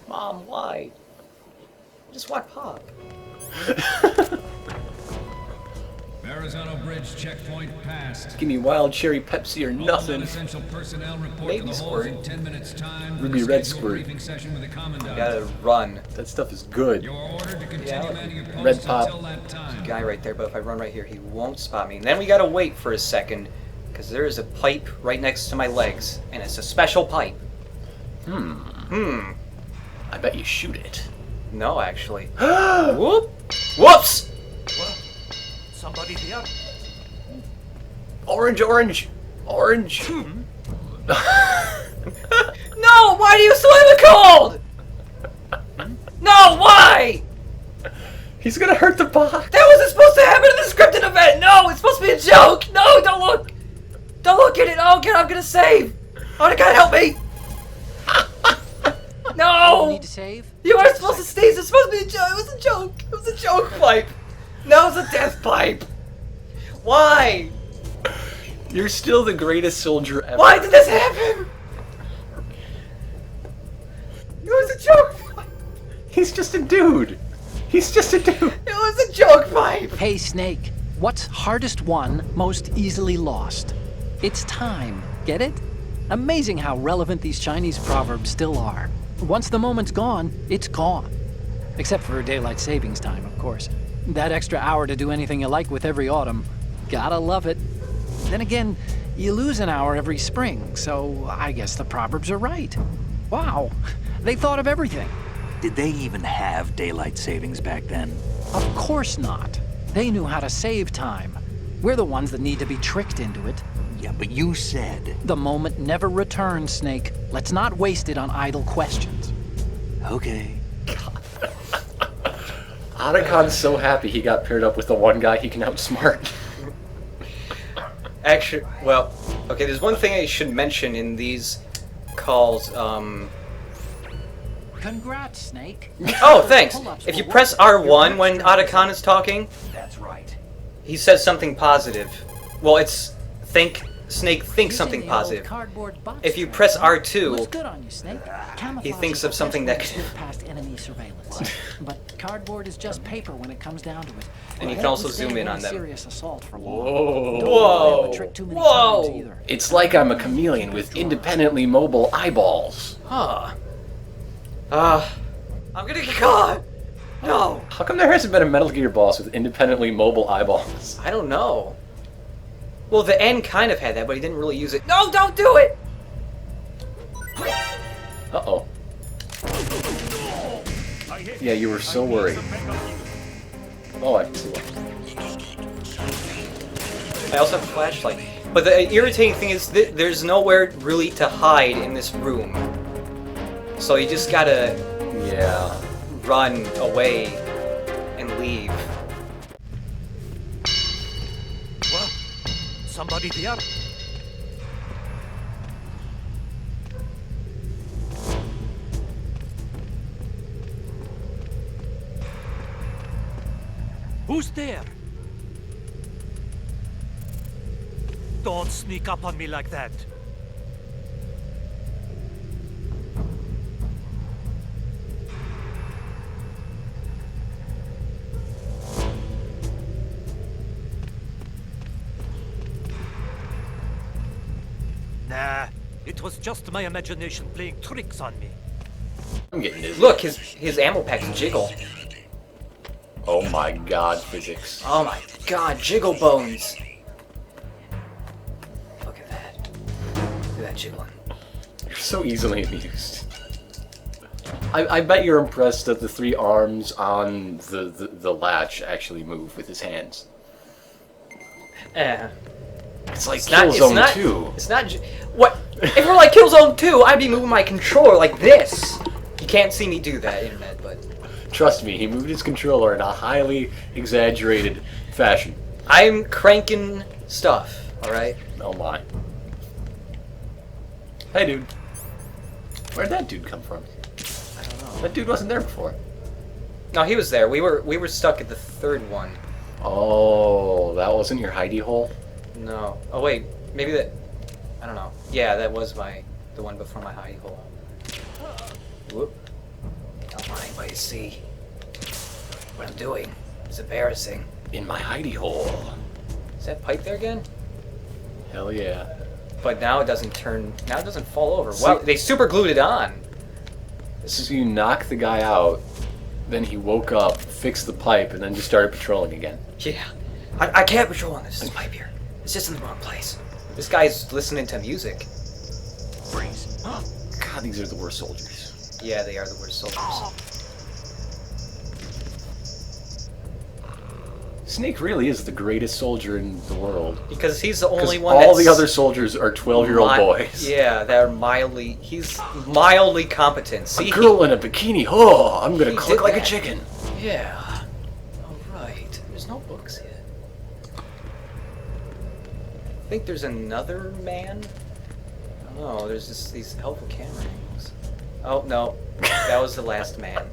Mom, why? I just want pop. Arizona Bridge checkpoint passed. Give me wild cherry Pepsi or nothing. Essential personnel report Maybe to the squirt. halls in 10 minutes time. Ruby Red squirt. Session with the commandant. Gotta run. That stuff is good. You're ordered to continue manning your post Red pop. until that time. Guy right there, but if I run right here, he won't spot me. And then we gotta wait for a second, because there is a pipe right next to my legs, and it's a special pipe. I bet you shoot it. No, actually. Whoop! Whoops! What? Somebody there? Orange, orange, orange. No! Why do you swim in cold? No, why? He's gonna hurt the box. That wasn't supposed to happen in the scripted event! No, it's supposed to be a joke! No, don't look! Don't look at it! Oh god, I'm gonna save! Oh god, help me! No! You need to save? You are supposed to stay. It's supposed to be a joke. It was a joke. It was a joke pipe. Now it's a death pipe. Why? You're still the greatest soldier ever. Why did this happen? It was a joke pipe. He's just a dude. He's just a dude. It was a joke pipe. Hey, Snake. What's hardest won, most easily lost? It's time. Get it? Amazing how relevant these Chinese proverbs still are. Once the moment's gone, it's gone. Except for daylight savings time, of course. That extra hour to do anything you like with every autumn. Gotta love it. Then again, you lose an hour every spring, so I guess the proverbs are right. Wow, they thought of everything. Did they even have daylight savings back then? Of course not. They knew how to save time. We're the ones that need to be tricked into it. Yeah, but you said... The moment never returns, Snake. Let's not waste it on idle questions. Okay. Otacon's so happy he got paired up with the one guy he can outsmart. Actually, well, okay, there's one thing I should mention in these calls, Congrats, Snake. Oh, thanks! If you press R1 when Otacon is talking, That's right. he says something positive. Well, it's Snake thinks something positive. If you press R2, Looks good on you, Snake. he thinks of something negative. Past enemy surveillance. But cardboard is just paper when it comes down to it. And you It can also won't zoom stand in on any them. Serious assault for long. Whoa. Don't play the trick too many times Whoa! either. It's like I'm a chameleon with independently mobile eyeballs. Huh. I'm gonna get caught! No! How come there hasn't been a Metal Gear boss with independently mobile eyeballs? I don't know. Well, the end kind of had that, but he didn't really use it. No, don't do it! Uh-oh. Yeah, you were so worried. Oh, I can see why. I also have a flashlight. But the irritating thing is that there's nowhere really to hide in this room. So you just gotta Yeah. run away and leave. What? Somebody there? Who's there? Don't sneak up on me like that. Nah, it was just my imagination playing tricks on me. I'm getting dizzy. Look, his ammo packs jiggle. Oh my god, physics. Oh my god, jiggle bones! Look at that. Look at that jiggling. You're so easily amused. I bet you're impressed that the three arms on the latch actually move with his hands. It's like Killzone 2. It's not. What? If it were like Killzone 2, I'd be moving my controller like this. You can't see me do that, internet, but Trust me, he moved his controller in a highly exaggerated fashion. I'm cranking stuff. All right. Oh my. Hey, dude. Where'd that dude come from? I don't know. That dude wasn't there before. No, he was there. We were stuck at the third one. Oh, that wasn't your hidey hole? No. Oh wait, maybe that. I don't know. Yeah, that was the one before my hidey hole. Whoop. always see what I'm doing. It's embarrassing. In my hidey hole. Is that pipe there again? Hell yeah. But now it doesn't turn. Now it doesn't fall over. See- Well, they super glued it on. So you knock the guy out, then he woke up, fixed the pipe, and then just started patrolling again. Yeah. I can't patrol on this pipe here. It's just in the wrong place. This guy's listening to music. Freeze. God, these are the worst soldiers. Yeah, they are the worst soldiers. Snake really is the greatest soldier in the world. Because he's the Because only one all that's... the other soldiers are 12-year-old boys. Yeah, they're mildly... He's mildly competent. See? A girl in a bikini. Oh, I'm gonna He click did like a that. chicken. Yeah. Alright. There's no books yet. I think there's another man. Oh, there's just these helpful camera angles. Oh, no. That was the last man.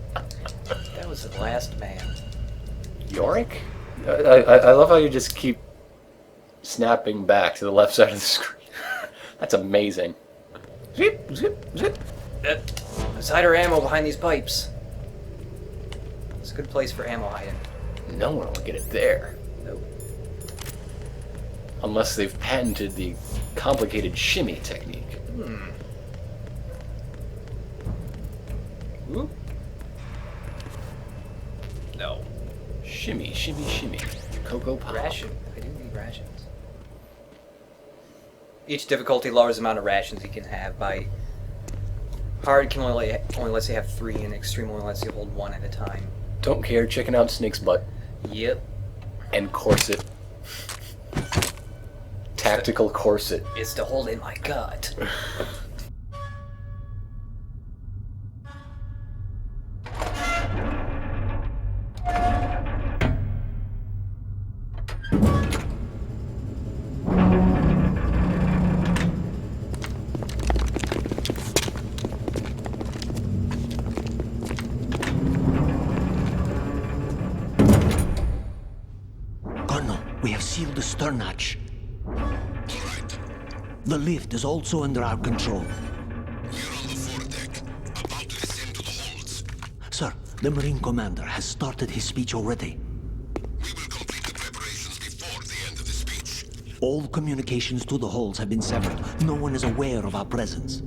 That was the last man. Yorick? I love how you just keep snapping back to the left side of the screen. That's amazing. Zip, zip, zip. Let's hide our ammo behind these pipes. It's a good place for ammo hiding. No one will get it there. Nope. Unless they've patented the complicated shimmy technique. Whoop. No. Shimmy, shimmy, shimmy. Cocoa pop. Ration. I do need rations. Each difficulty lowers the amount of rations you can have by... Hard can only lets you have 3, and extreme only lets you hold 1 at a time. Don't care, checking out Snake's butt. Yep. And corset. Tactical corset. It's to hold in my gut. Colonel, we have sealed the stern hatch. The lift is also under our control. We're on the foredeck, about to descend to the holds. Sir, the Marine Commander has started his speech already. We will complete the preparations before the end of the speech. All communications to the holds have been severed. No one is aware of our presence.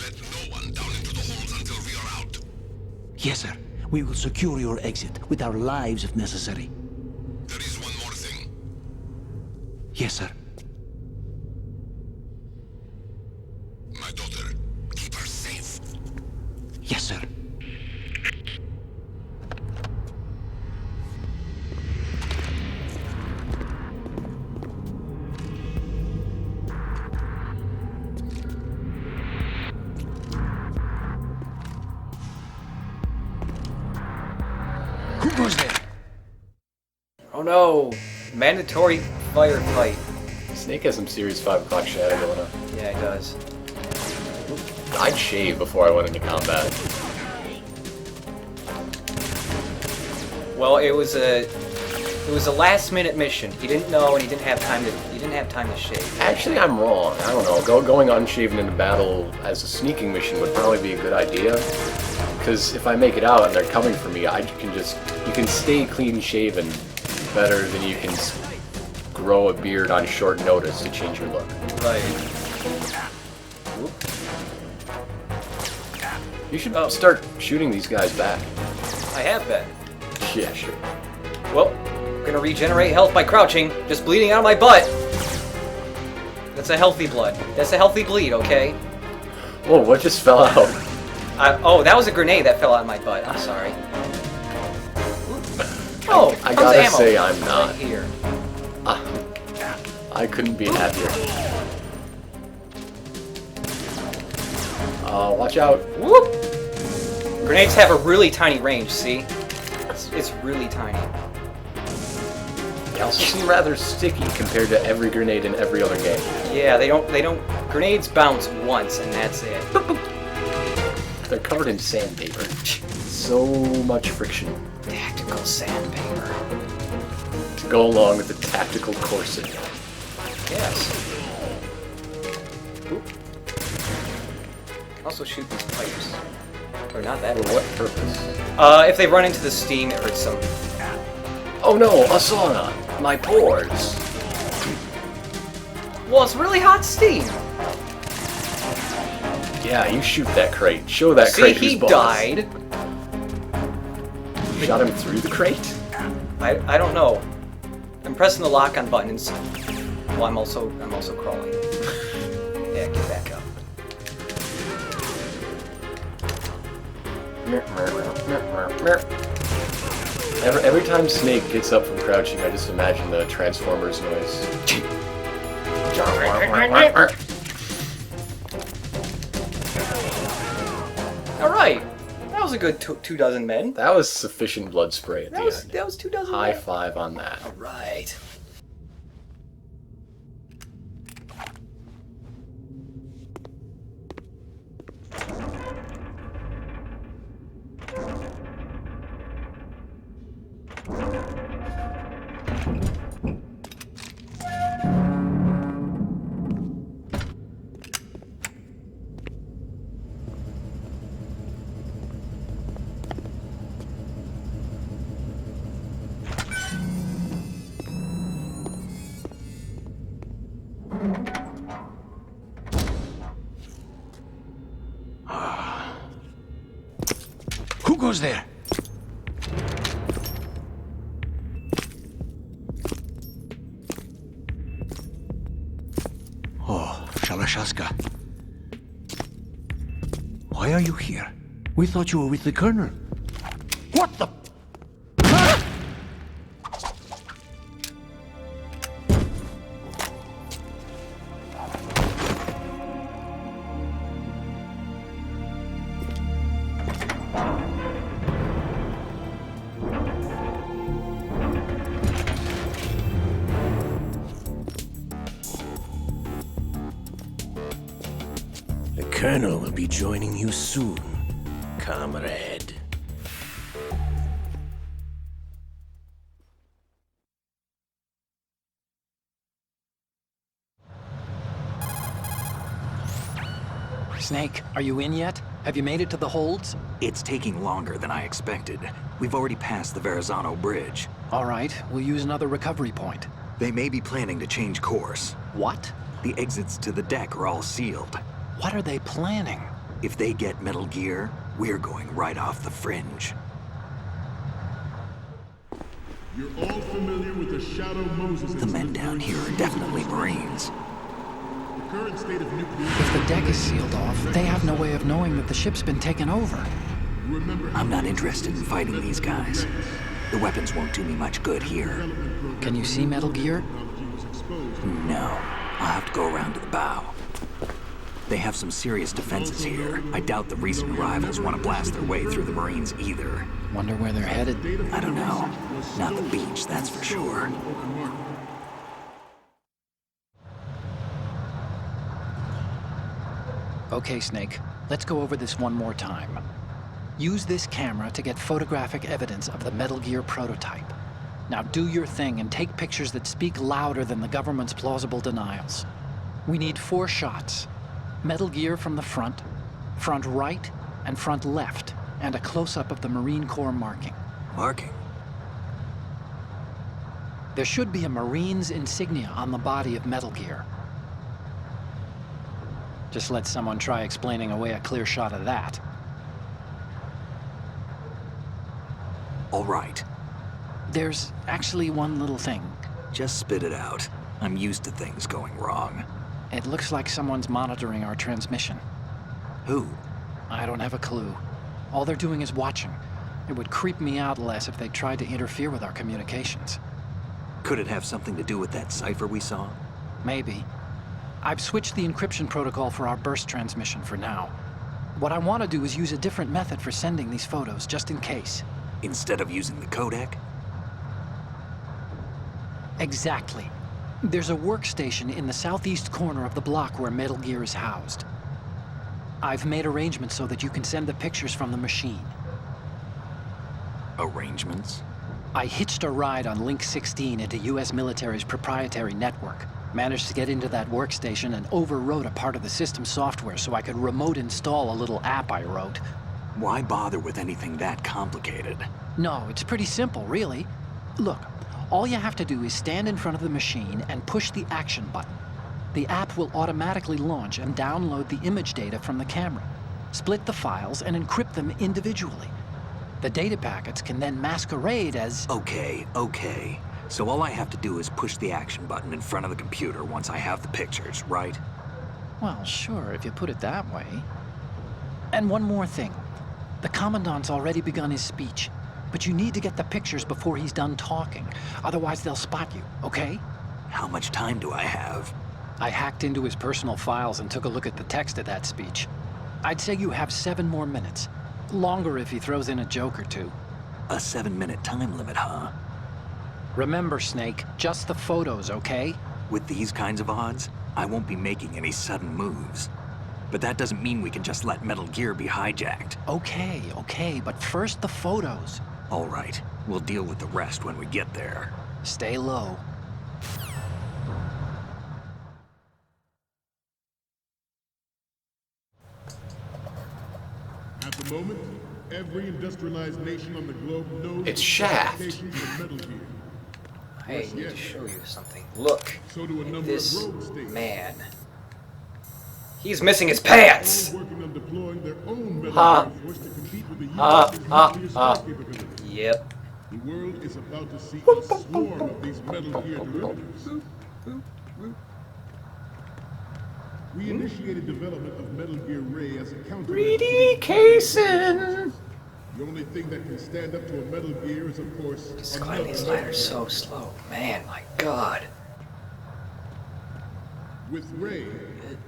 Let no one down into the holds until we are out. Yes, sir. We will secure your exit with our lives if necessary. There is one more thing. Yes, sir. My daughter, keep her safe. Yes, sir. Who goes there? Oh no! Mandatory firefight. Snake has some serious 5 o'clock shadow going on. Yeah, it does. I'd shave before I went into combat. Well, it was a last minute mission. He didn't know, and he didn't have time to shave. Actually, I'm wrong. I don't know. Going unshaven into battle as a sneaking mission would probably be a good idea. Because if I make it out and they're coming for me, you can stay clean shaven better than you can grow a beard on short notice to change your look. Right. You should start shooting these guys back. I have been. Yeah, sure. Well, I'm gonna regenerate health by crouching, just bleeding out of my butt. That's a healthy blood. That's a healthy bleed, okay? Whoa, what just fell out? Oh, that was a grenade that fell out of my butt. I'm sorry. Oh, I tons of gotta ammo. say I'm not. Right here. I couldn't be happier. Watch out. Whoop! Grenades have a really tiny range, see? It's really tiny. They also seem rather sticky compared to every grenade in every other game. Yeah, they don't... Grenades bounce once, and that's it. They're covered in sandpaper. So much friction Tactical sandpaper. to go along with the tactical corset. Yes. Oop. Also shoot these pipes. Or not that. For what purpose? If they run into the steam, it hurts them. Oh no, a sauna! My pores! Well, it's really hot steam. Yeah, you shoot that crate. Show that See, crate he who's boss. died. You shot him through the crate? I don't know. I'm pressing the lock on buttons. Well, I'm also crawling. Yeah, get back up. Every time Snake gets up from crouching, I just imagine the Transformers noise. Alright. That was a good 24 men. That was sufficient blood spray at the end. That was 24 High men. five on that. Alright. Who goes there? Oh, Shalashaska. Why are you here? We thought you were with the Colonel. What the? The Colonel will be joining you soon, comrade. Snake, are you in yet? Have you made it to the holds? It's taking longer than I expected. We've already passed the Verrazano Bridge. All right, we'll use another recovery point. They may be planning to change course. What? The exits to the deck are all sealed. What are they planning? If they get Metal Gear, we're going right off the fringe. You're all familiar with the Shadow Moses The men down here are definitely Marines. The current state of nuclear... If the deck is sealed off, they have no way of knowing that the ship's been taken over. Remember, I'm not interested in fighting these guys. The weapons won't do me much good here. Can you see Metal Gear? No, I'll have to go around to the bow. They have some serious defenses here. I doubt the recent arrivals want to blast their way through the Marines either. Wonder where they're headed. I don't know. Not the beach, that's for sure. Okay, Snake, let's go over this one more time. Use this camera to get photographic evidence of the Metal Gear prototype. Now do your thing and take pictures that speak louder than the government's plausible denials. We need 4 shots. Metal Gear from the front right, and front left, and a close-up of the Marine Corps marking. Marking? There should be a Marine's insignia on the body of Metal Gear. Just let someone try explaining away a clear shot of that. All right. There's actually one little thing. Just spit it out. I'm used to things going wrong. It looks like someone's monitoring our transmission. Who? I don't have a clue. All they're doing is watching. It would creep me out less if they tried to interfere with our communications. Could it have something to do with that cipher we saw? Maybe. I've switched the encryption protocol for our burst transmission for now. What I want to do is use a different method for sending these photos, just in case. Instead of using the codec? Exactly. There's a workstation in the southeast corner of the block where Metal Gear is housed. I've made arrangements so that you can send the pictures from the machine. Arrangements? I hitched a ride on Link 16 into US military's proprietary network. Managed to get into that workstation and overwrote a part of the system software so I could remote install a little app I wrote. Why bother with anything that complicated? No, it's pretty simple, really. Look, all you have to do is stand in front of the machine and push the action button. The app will automatically launch and download the image data from the camera, split the files, and encrypt them individually. The data packets can then masquerade as... Okay. So all I have to do is push the action button in front of the computer once I have the pictures, right? Well, sure, if you put it that way. And one more thing. The Commandant's already begun his speech, but you need to get the pictures before he's done talking. Otherwise, they'll spot you, okay? How much time do I have? I hacked into his personal files and took a look at the text of that speech. I'd say you have 7 more minutes. Longer if he throws in a joke or two. A 7-minute time limit, huh? Remember, Snake, just the photos, okay? With these kinds of odds, I won't be making any sudden moves. But that doesn't mean we can just let Metal Gear be hijacked. Okay, but first the photos. All right, we'll deal with the rest when we get there. Stay low. At the moment, every industrialized nation on the globe knows It's the Shaft. specifications of Metal Gear. I need to show you something. Look So do a at number this of rogue states. man. He's missing his pants! All working on deploying their own Metal Ha. Gear Force to compete with the Ha, US's ha, nuclear ha. strike capability. Yep. The world is about to see a swarm of these Metal Gear derivatives. We initiated development of Metal Gear Ray as a counter. 3D casing. The only thing that can stand up to a Metal Gear is, of course, Just another climbing these Metal ladders Gear. so slow. Man, my god. With Ray,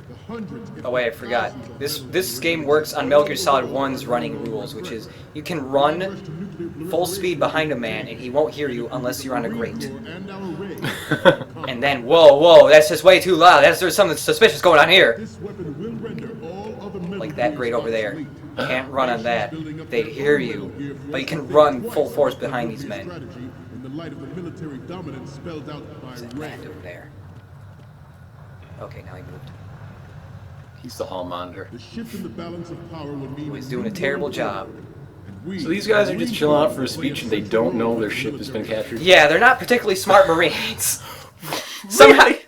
the hundreds. if Oh wait, I not forgot. thousands of This Metal this Gear game works on Metal Gear Solid all 1's running under rules, one which is threat. you can run full speed behind a man and he won't hear you unless you're on a grate. And our Ray. And then, whoa, that's just way too loud. There's something suspicious going on here. This weapon will render all other Metal Like that Gears grate over there. obsolete. Can't run on that. Building up They'd their hear own you, Metal Gear but you Force can that run thinks full twice force about their behind these nuclear men. strategy in the light of the military dominance spelled out by That Ray. man over there. Okay, now he moved. He's the hall monitor. The shift in the balance of power will mean He's doing a terrible job. So these guys are just chilling out for a speech and they don't know their ship has been captured? Yeah, they're not particularly smart Marines.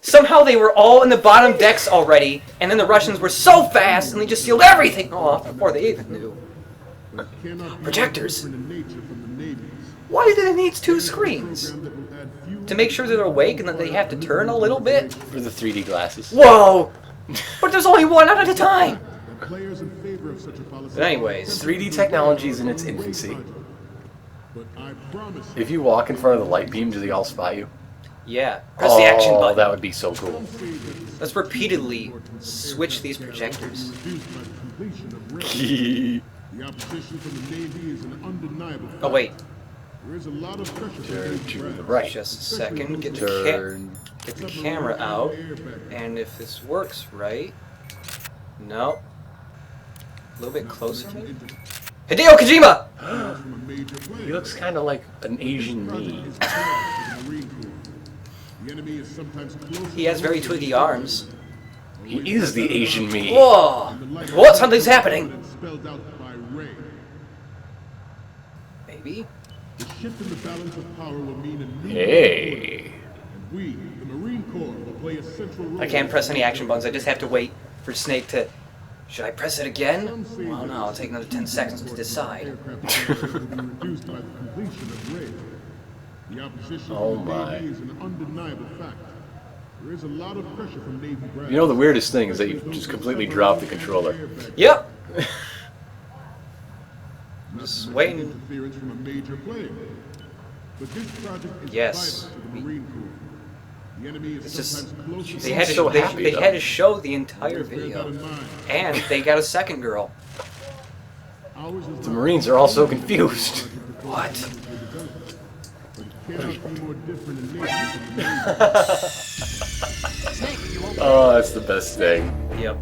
Somehow they were all in the bottom decks already, and then the Russians were so fast and they just sealed everything off before they even knew. Projectors. Why do they need 2 screens? To make sure they're awake and that they have to turn a little bit? For the 3D glasses. Whoa! But there's only one at a time! Players in favor of such a policy. But anyways, 3D technology is in its infancy. But I promise If you walk in front of the light beam, do they all spy you? yeah, press the action Oh, button. that would be so cool. Let's repeatedly switch these projectors. reduced by the completion of Ray. Turn The opposition from the Navy is an undeniable fact. Oh wait, There is a lot of pressure from to the these right. just a second. Get Turn. the camera out, and if this works right, no, a little bit closer maybe. Hideo Kojima. from a major player. He looks kind of like an Asian me. Is prepared for the Marine Corps. The enemy is sometimes close. He has very twiggy arms. He is the Asian me. Whoa! What? Something's happening. Spelled out by Ray. Maybe. The shift in the balance of power will mean a new Hey. and we, the Marine Corps, will play a central role. I can't press any action buttons. I just have to wait for Snake to. Should I press it again? Well, no. It'll take another 10 seconds to decide. Aircraft will be reduced by the completion of Ray. The opposition Oh from the my. Navy is an undeniable fact. There is a lot of pressure from Navy brass. You know the weirdest thing is that you just completely drop the controller. Yep. Just waiting. Interference from a major player. But this project is Yes. vital to the Marine Corps. The enemy is It's just sometimes close. they had to so they, happy, they though. had to show the entire Bear that video, in mind. and they got a second girl. Ours is The Marines are all so confused. What? cannot be more different in nature from the Navy. Snake, you won't... Oh, that's the best thing. Yep.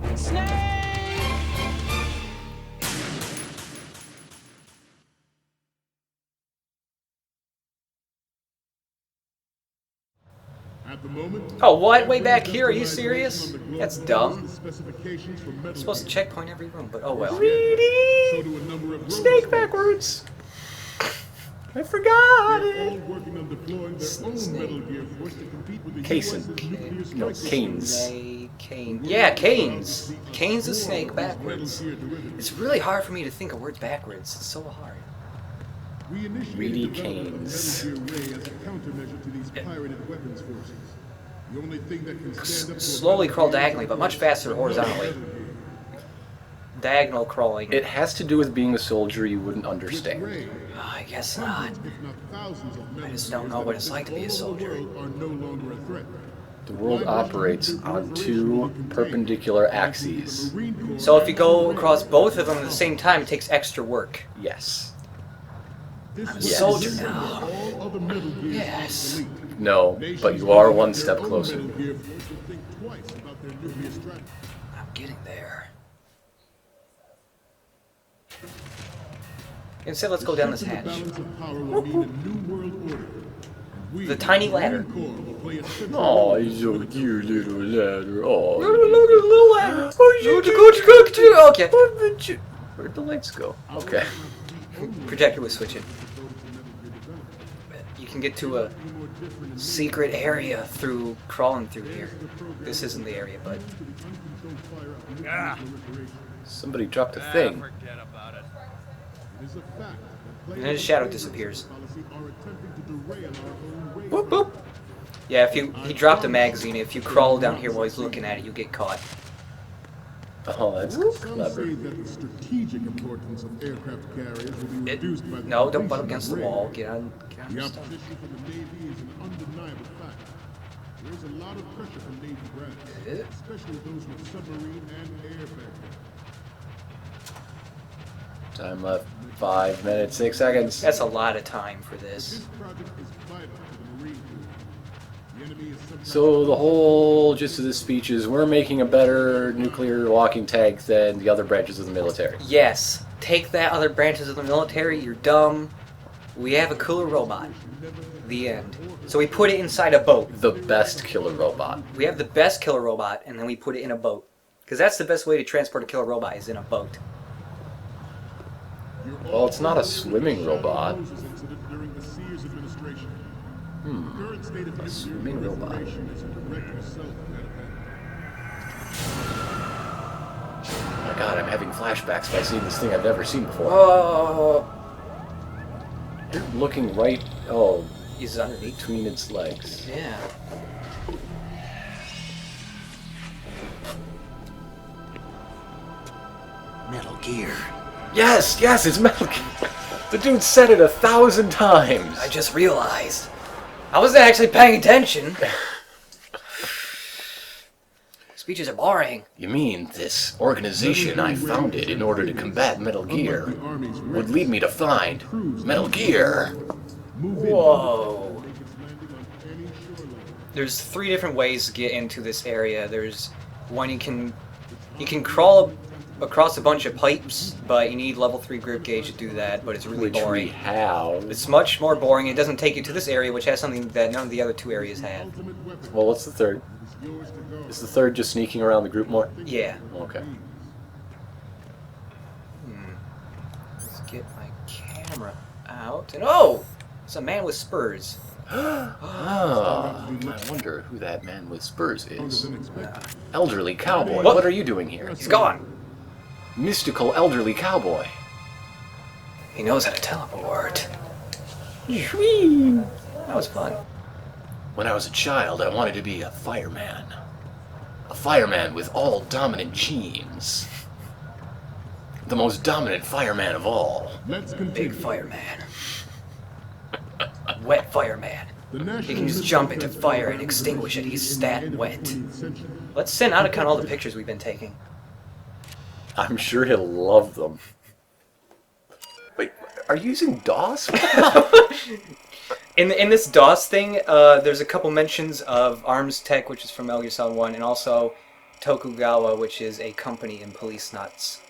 At the moment, Oh, what? Way back here? Are you serious? That's dumb. specifications for metal I'm supposed to checkpoint every room, but oh well. so do a number of Snake robots. backwards. I forgot They're all it. working on deploying their own Metal Gear Force to compete with the Cason. US's nuclear No, strike Canes. Kane. Yeah, Canes. Canes is snake backwards. It's really hard for me to think of words backwards. It's so hard. We initiated Reedy development of Canes. Metal Gear Ray as a countermeasure to these pirated weapons forces. The only thing that can stand up to a Slowly Metal crawl Gear diagonally, but much faster horizontally. Metal Gear. Diagonal crawling. It has to do with being a soldier you wouldn't With understand. Ray, Oh, I guess not. hundreds, if not thousands of Metal just don't Gears know what that it's like to be a exist all over soldier. the world are no longer a threat. The world operates on two perpendicular axes. So if you go across both of them at the same time, it takes extra work. Yes. I'm a soldier now. Yes. No, but you are one step closer. I'm getting there. Instead, let's go down this hatch. The tiny ladder. Oh, you little ladder. Oh, Little ladder. Oh, okay. Where'd the lights go? Okay. Projector was switching. You can get to a secret area through crawling through here. This isn't the area, but Somebody dropped a thing. Forget about it. and then his shadow disappears. Boop boop. Yeah, if he dropped a magazine. If you crawl down here while he's looking at it, you get caught. Oh, that's Some clever. say that the strategic importance of aircraft carriers will be reduced by the No, don't butt up completion against of the Ray. wall. Get on The your stuff. opposition from the Navy is an undeniable fact. There is a lot of pressure from Navy brass, Eh? especially those with submarine and air background. Time left 5 minutes, 6 seconds. That's a lot of time for this. This project is vital to the Marine Corps. The enemy is sometimes So the whole gist of this speech is we're making a better nuclear walking tank than the other branches of the military. Yes, take that, other branches of the military. You're dumb. We have a cooler robot. The end. So we put it inside a boat. The best killer robot. We have the best killer robot, and then we put it in a boat. Because that's the best way to transport a killer robot, is in a boat. Well, it's not a swimming robot. incident during the Sears administration. Current state of A nuclear swimming robot. proliferation is a direct result of that event. Oh my god, I'm having flashbacks by seeing this thing I've never seen before. Oh, You're looking right, he's underneath. between its legs. Yeah. Metal Gear. Yes, yes, it's Metal Gear. The dude said it 1,000 times. I just realized. I wasn't actually paying attention. Speeches are boring. You mean this organization I founded in order to combat Metal Gear would lead me to find Metal Gear? Whoa. There's 3 different ways to get into this area. There's one you can crawl across a bunch of pipes, but you need level 3 grip gauge to do that, but it's really Which we boring. have. It's much more boring. It doesn't take you to this area, which has something that none of the other 2 areas have. Well, what's the third? Is the third just sneaking around the group more? Yeah. Okay. Let's get my camera out. And oh! It's a man with spurs. Ah, I wonder who that man with spurs is. Elderly cowboy. What? What are you doing here? He's gone. Mystical elderly cowboy. He knows how to teleport. That was fun. When I was a child, I wanted to be a fireman. A fireman with all dominant genes. The most dominant fireman of all. Let's continue. Big fireman. Wet fireman. He can just jump into fire and extinguish it. He's stat wet. Let's send Otacon all the pictures we've been taking. I'm sure he'll love them. Wait, are you using DOS? In this DOS thing, there's a couple mentions of Arms Tech, which is from Metal Gear Solid 1, and also Tokugawa, which is a company in Police Nuts.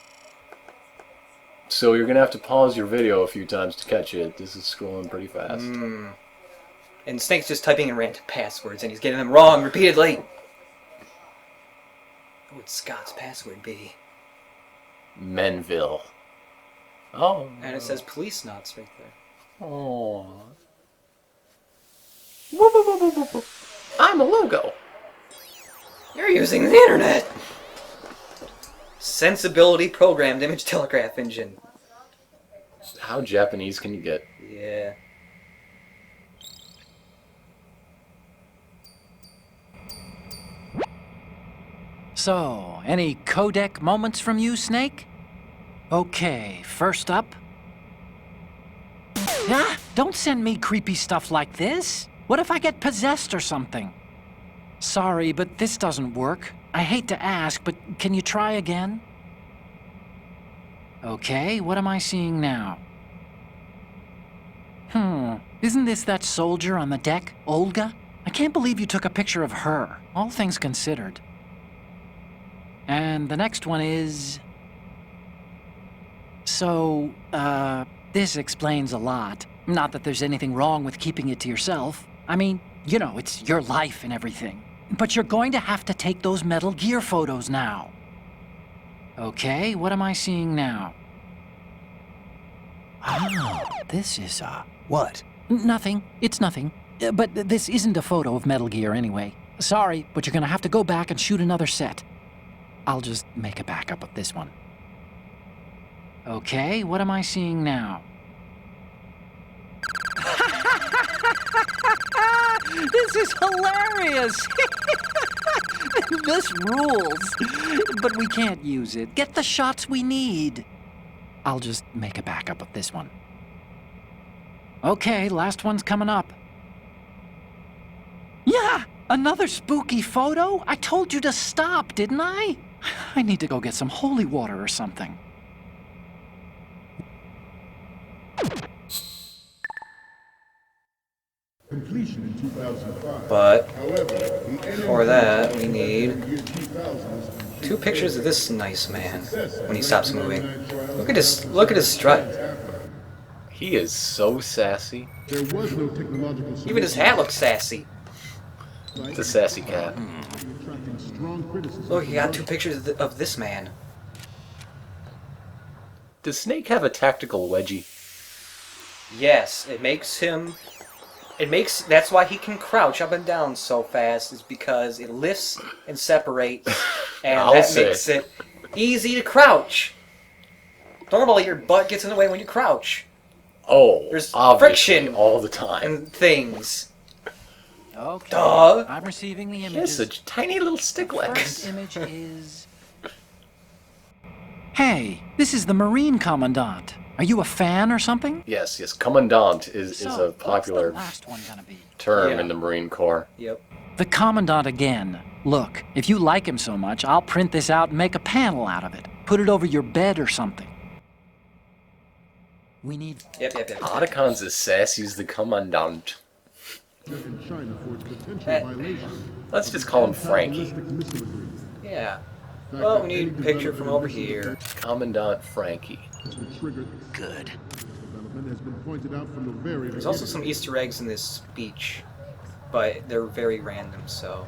So you're gonna have to pause your video a few times to catch it. This is scrolling pretty fast. And Snake's just typing in random passwords, and he's getting them wrong repeatedly. What would Scott's password be? Menville. Oh. And it says police knots right there. Oh. Whoop, whoop, whoop, whoop, whoop. I'm a logo. You're using the internet! Sensibility programmed image telegraph engine. How Japanese can you get? Yeah. So, any codec moments from you, Snake? Okay, first up. Ah, don't send me creepy stuff like this. What if I get possessed or something? Sorry, but this doesn't work. I hate to ask, but can you try again? Okay, what am I seeing now? Isn't this that soldier on the deck, Olga? I can't believe you took a picture of her, all things considered. And the next one is... So, this explains a lot. Not that there's anything wrong with keeping it to yourself. I mean, you know, it's your life and everything. But you're going to have to take those Metal Gear photos now. Okay, what am I seeing now? Ah, this is, What? Nothing. It's nothing. But this isn't a photo of Metal Gear anyway. Sorry, but you're gonna have to go back and shoot another set. I'll just make a backup of this one. Okay, what am I seeing now? This is hilarious! This rules. But we can't use it. Get the shots we need. I'll just make a backup of this one. Okay, last one's coming up. Yeah! Another spooky photo? I told you to stop, didn't I? I need to go get some holy water or something. Completion in 2005. But However, the for that, we need year 2000 two pictures of this nice man when he stops moving. Look at his strut. He is so sassy. there was no technological solution. Even his hat looks sassy. It's a sassy cat. attracting strong criticism. Look, he got two pictures of this man. Does Snake have a tactical wedgie? Yes, it makes him... That's why he can crouch up and down so fast, is because it lifts and separates, and I'll that say. makes it easy to crouch. Normally, your butt gets in the way when you crouch. Oh, There's obviously, friction all the time. and things. Okay, Duh. I'm receiving the Yes, images. a tiny little stick First legs. image is... Hey, this is the Marine Commandant. Are you a fan or something? Yes, Commandant is So, a popular what's the last one gonna be? term Yeah. in the Marine Corps. Yep. The Commandant again. Look, if you like him so much, I'll print this out and make a panel out of it. Put it over your bed or something. We need... Yep. Otacon's as sassy as the Commandant. in China for its potential Eh. violation. Let's just call him Frankie. Ballistic missile agreement. Yeah. Well, we need a picture from over here. Commandant Frankie. Has been triggered. Good. Development has been pointed out from the very There's also some Easter eggs in this speech, but they're very random, so...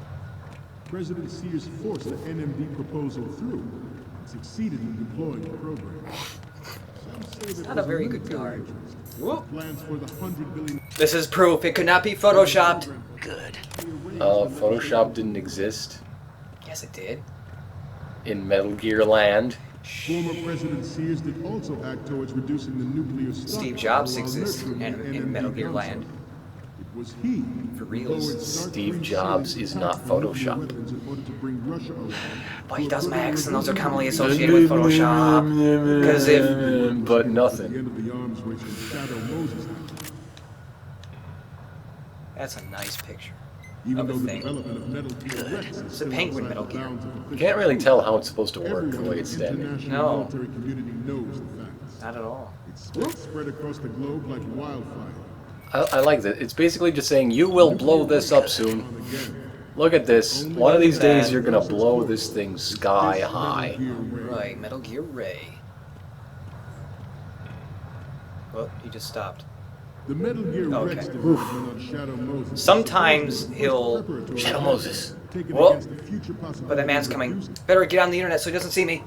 President Sears forced the NMD proposal through and succeeded in deploying the program. Some say that Not a was very good military guard. interest. Whoop. Plans for the $100 billion This is proof it could not be photoshopped. Good. Photoshop didn't exist Yes, it did. in Metal Gear Land. Former President Sears did also act towards reducing the nuclear stockpile Steve Jobs while exists nurturing in the NMD Metal Gear concept. Land. It was he For who reals. lowered Start Steve 3 Jobs series is not attacks on nuclear Photoshop. weapons in order to bring Russia along. But he does Max, and those are commonly associated with Photoshop. Because if... But The nothing. end of the arms race in Shadow Moses. That's a nice picture. Even Of a though the thing. development of Metal Gear Rex is It's a still penguin outside Metal the Gear. bounds of You official can't really science, tell how it's supposed to work the everyone way in it's the standing. international No. military community knows the facts. Not at all. It's spread across the globe like wildfire. I like that. It's basically just saying, you will blow this up soon. On again. Look at this. One of these days that. you're gonna blow this thing sky high. Metal Gear Ray. Right, Metal Gear Ray. Well, he just stopped. The Metal Gear Okay. Rex development on Shadow Moses. Sometimes he'll... Shadow Moses. Taken Whoa. against the future possibility But that man's of coming. reducing- Better get on the internet so he doesn't see me.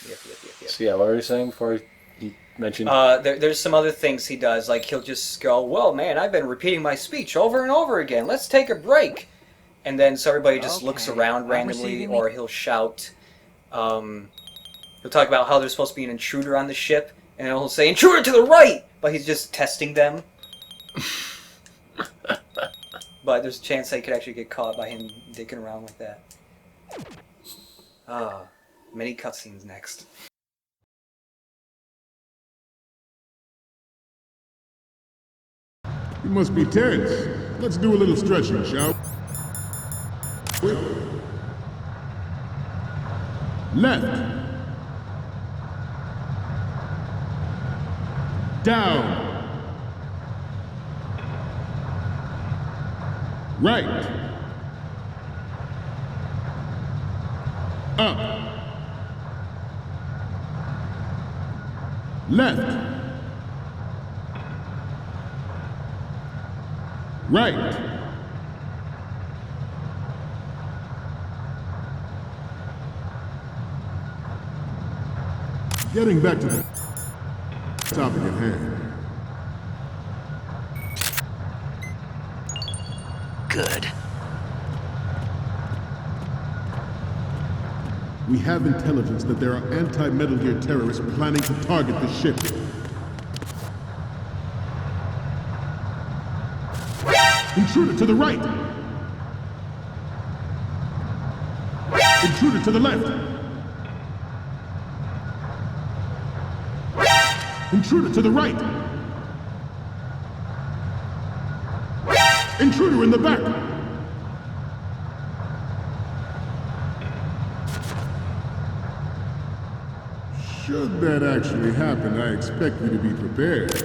Yep. So yeah, what were you saying before he mentioned? There's some other things he does, like he'll just go, well, man, I've been repeating my speech over and over again. Let's take a break. And then so everybody just looks around randomly, or he'll shout. He'll talk about how there's supposed to be an intruder on the ship, and then he'll say, intruder to the right! But he's just testing them. But there's a chance they could actually get caught by him dicking around like that. Many cutscenes next. You must be tense. Let's do a little stretching, shall we? Left. Down. Right. Up. Left. Right. Getting back to the topic at hand. Good. We have intelligence that there are anti-Metal Gear terrorists planning to target the ship. Intruder to the right! Intruder to the left! Intruder to the right! Intruder in the back! Should that actually happen, I expect you to be prepared.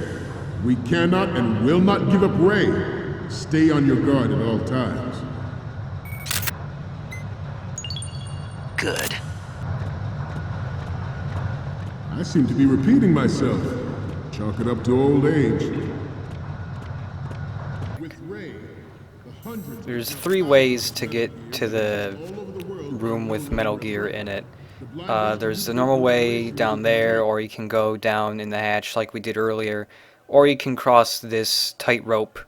We cannot and will not give up Ray. Stay on your guard at all times. Good. I seem to be repeating myself. Chalk it up to old age. With Ray, the hundreds... There's 3 ways to get to the room with Metal Gear in it. There's the normal way down there, or you can go down in the hatch like we did earlier, or you can cross this tightrope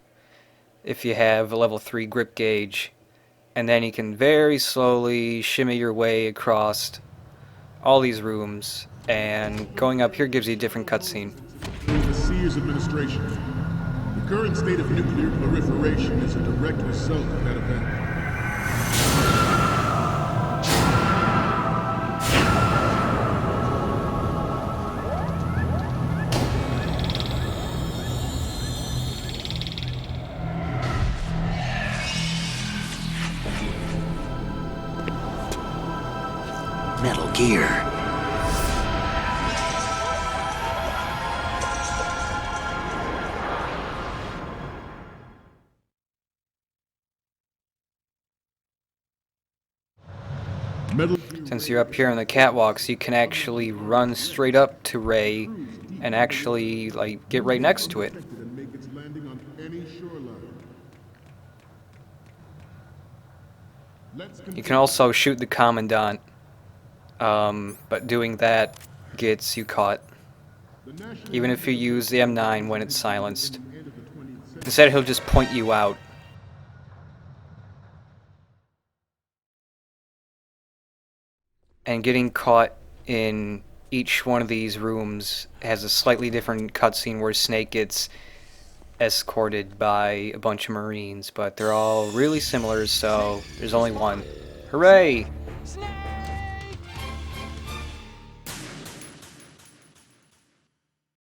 if you have a level 3 grip gauge, and then you can very slowly shimmy your way across all these rooms, and going up here gives you a different cutscene. The Sears administration. The current state of nuclear proliferation is a direct result of that event. Metal Gear. Since you're up here on the catwalks, you can actually run straight up to Ray and actually like get right next to it. You can also shoot the Commandant, but doing that gets you caught, even if you use the M9 when it's silenced. Instead, he'll just point you out. And getting caught in each one of these rooms has a slightly different cutscene where Snake gets escorted by a bunch of Marines, but they're all really similar, so there's only one. Hooray! Snake!